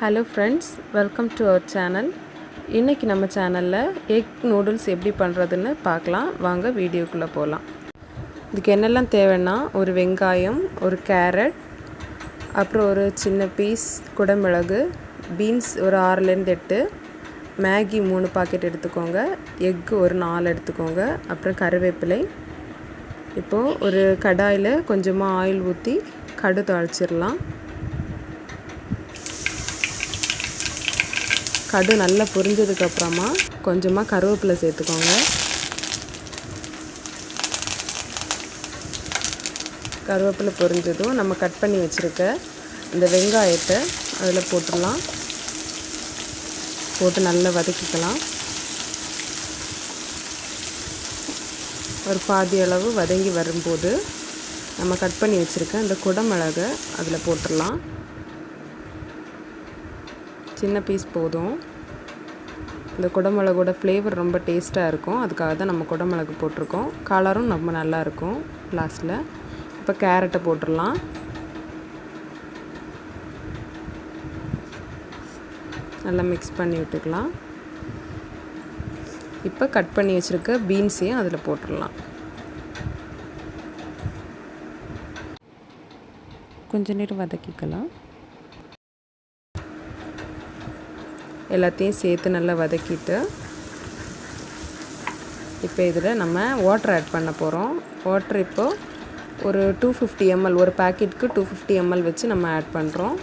Hello friends, welcome to our channel. இன்னைக்கு நம்ம சேனல்ல எக் நூடுல்ஸ் எப்படி பண்றதுன்னு பார்க்கலாம். வாங்க வீடியோக்குள்ள போலாம். இதுக்கு என்னெல்லாம் தேவைன்னா ஒரு வெங்காயம், ஒரு கேரட், அப்புறம் ஒரு சின்ன பீஸ் குடமிளகு, பீன்ஸ் ஒரு 6 ல இருந்து 8, மேகி 3 பாக்கெட் எடுத்துக்கோங்க, எக் ஒரு 4 எடுத்துக்கோங்க, அப்புறம் கறிவேப்பிலை. இப்போ ஒரு கடாயில கொஞ்சமா ஆயில் ஊத்தி கடுகு தாளிச்சிரலாம். கடு நல்லா பொரிஞ்சதுக்கு அப்புறமா கொஞ்சமா கறிவேப்பிலை சேர்த்துக்கோங்க. கறிவேப்பிலை பொரிஞ்சதும் நம்ம கட் பண்ணி வச்சிருக்க இந்த வெங்காயத்தை அதில் போட்டுடலாம். போட்டு நல்லா வதக்கிக்கலாம். ஒரு பாதி அளவு வதங்கி வரும்போது நம்ம கட் பண்ணி வச்சிருக்க இந்த குடமிளகை அதில் போட்டுடலாம். சின்ன பீஸ் போதும். இந்த குடமிளகோட ஃப்ளேவர் ரொம்ப டேஸ்ட்டாக இருக்கும். அதுக்காக தான் நம்ம குடமிளகு போட்டிருக்கோம். கலரும் ரொம்ப நல்லா இருக்கும் லாஸ்ட்டில். இப்போ கேரட்டை போட்டுடலாம். நல்லா மிக்ஸ் பண்ணி விட்டுக்கலாம். இப்போ கட் பண்ணி வச்சுருக்க பீன்ஸையும் அதில் போட்டுடலாம். கொஞ்ச நேரம் வதக்கிக்கலாம். எல்லாத்தையும் சேர்த்து நல்லா வதக்கிட்டு இப்போ இதில் நம்ம வாட்டர் ஆட் பண்ண போகிறோம். வாட்டர் இப்போது ஒரு 250 ml, ஒரு பேக்கெட்டுக்கு 250 ml வச்சு நம்ம ஆட் பண்ணுறோம்.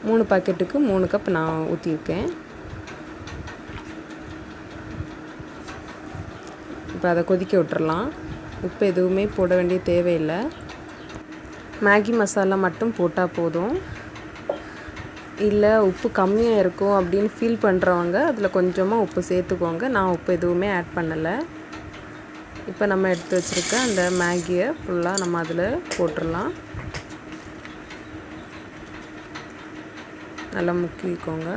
3 பாக்கெட்டுக்கு 3 கப் நான் ஊற்றிருக்கேன். இப்போ அதை கொதிக்க விட்டுறலாம். உப்பு எதுவுமே போட வேண்டிய தேவையில்லை. மேகி மசாலா மட்டும் போட்டால் போதும். இல்லை உப்பு கம்மியாக இருக்கும் அப்படின்னு ஃபீல் பண்ணுறவங்க அதில் கொஞ்சமாக உப்பு சேர்த்துக்கோங்க. நான் உப்பு எதுவுமே ஆட் பண்ணலை. இப்போ நம்ம எடுத்து வச்சுருக்க அந்த மேகியை ஃபுல்லாக நம்ம அதில் போட்டுடலாம். நல்லா முக்கிக்கோங்க.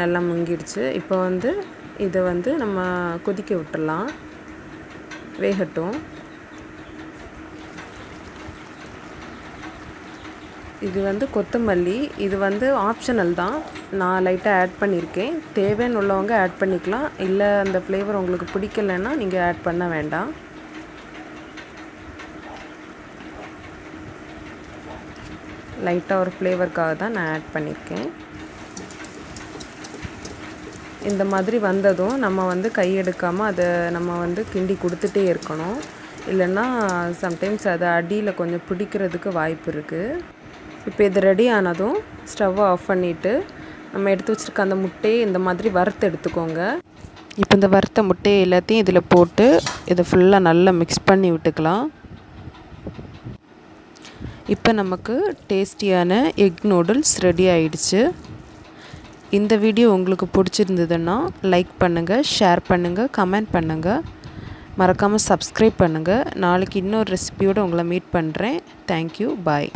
நல்லா முங்கிடுச்சு. இப்போ இதை நம்ம கொதிக்க விட்டுடலாம். வேகட்டும். இது கொத்தமல்லி. இது ஆப்ஷனல் தான். நான் லைட்டாக ஆட் பண்ணியிருக்கேன். தேவைன்னு உள்ளவங்க ஆட் பண்ணிக்கலாம். இல்லை அந்த ஃப்ளேவர் உங்களுக்கு பிடிக்கலைன்னா நீங்கள் ஆட் பண்ண வேண்டாம். லைட்டாக ஒரு ஃப்ளேவருக்காக தான் நான் ஆட் பண்ணியிருக்கேன். இந்த மாதிரி வந்ததும் நம்ம கை எடுக்காமல் அதை நம்ம கிண்டி கொடுத்துட்டே இருக்கணும். இல்லைன்னா சம்டைம்ஸ் அதை அடியில் கொஞ்சம் பிடிக்கிறதுக்கு வாய்ப்பு இருக்குது. இப்போ இது ரெடி ஆனதும் ஸ்டவ்வை ஆஃப் பண்ணிவிட்டு நம்ம எடுத்து வச்சுருக்க அந்த முட்டையை இந்த மாதிரி வறுத்து எடுத்துக்கோங்க. இப்போ இந்த வறுத்த முட்டையை எல்லாத்தையும் இதில் போட்டு இதை ஃபுல்லாக நல்லா மிக்ஸ் பண்ணி விட்டுக்கலாம். இப்போ நமக்கு டேஸ்டியான எக் நூடுல்ஸ் ரெடி ஆயிடுச்சு. இந்த வீடியோ உங்களுக்கு பிடிச்சிருந்ததுன்னா லைக் பண்ணுங்கள், ஷேர் பண்ணுங்கள், கமெண்ட் பண்ணுங்கள். மறக்காமல் சப்ஸ்கிரைப் பண்ணுங்கள். நாளைக்கு இன்னொரு ரெசிபியோடு உங்களை மீட் பண்ணுறேன். தேங்க்யூ. பாய்.